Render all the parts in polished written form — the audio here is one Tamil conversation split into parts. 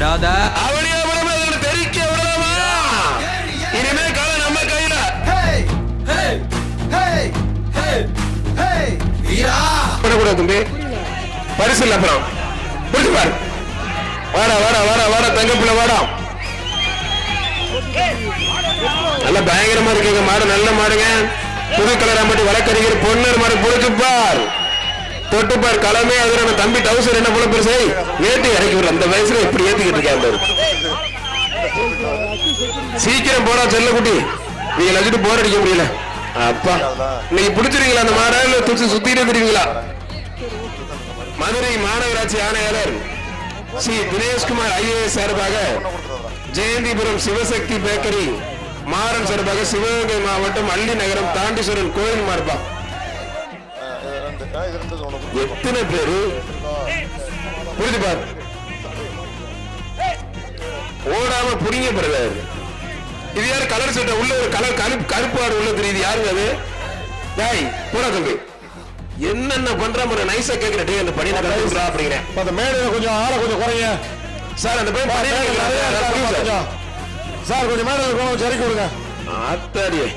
விடாத. அவனியாபுரம் அதோட தெரிக்க விடலாமா? இனிமே கால நம்ம கையில. விடக்கூடாது தம்பி, பரிசு இல்ல. அப்புறம் புரிஞ்சு பாரு. வாடா வாடா வாடா வாடா தங்கப்பிள்ள வாடா. நல்ல பயங்கரமா இருக்குங்க மாடு, நல்ல மாடுங்க. புது கலராம்பட்டி வழக்கறிஞர் பொன்னர் மாடு புடிச்சுப்பார், தொட்டுப்பார். களமே அது நம்ம தம்பி டவுசர் என்ன போல பெருசை வேட்டி இறக்கி விடுற அந்த வயசுல எப்படி ஏத்திக்கிட்டு இருக்காரு. சீக்கிரம் போடா செல்ல குட்டி, நீங்க வச்சுட்டு போர் அடிக்க முடியல. அப்பா நீங்க பிடிச்சிருக்கீங்களா அந்த மாடா, இல்ல துச்சு சுத்திட்டு தெரியுங்களா? மதுரை மாநகராட்சி ஆணையாளர் ஸ்ரீ தினேஷ்குமார் ஐஏஎஸ் சார்பாக, ஜெயந்திபுரம் சிவசக்தி பேக்கரி மாறன் சார்பாக, சிவகங்கை மாவட்டம் அள்ளி நகரம் தாண்டீஸ்வரன் கோயில் மார்பா. எத்தனை பேரு புரிஞ்சு பாரு. ஓடாம புடிங்க பிறகு. இது யாரு கலர் சட்டை உள்ள ஒரு கலர் கருப்பு ஆடு உள்ள தெரியுது, யாருங்க அது? டேய் போடா தம்பி, என்னென்ன பண்ற முறை நைஸா கேக்குற. டேய் அந்த பணியில கலந்துடா அப்படிங்கிறேன். அந்த மேடையில கொஞ்சம் ஆளை கொஞ்சம் குறைங்க சார். அந்த பையன் பணியில சார் கொஞ்சம் மேடையில கொஞ்சம் இறக்கி விடுங்க. ஆத்தாடியே,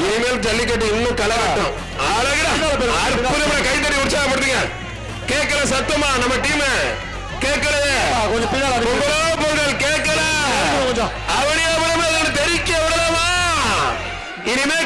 இனிமேல் ஜல்லிக்கட்டு இன்னும் கலகட்டும். அற்புதமா கைத்தறி உற்சாகப்படுத்துங்க. கேட்கல சத்தமா நம்ம டீம் கேட்கல, கொஞ்சம் பொங்கல் கேட்கல. அவனியாபுரம் தெரிக்க விடலாமா? இனிமே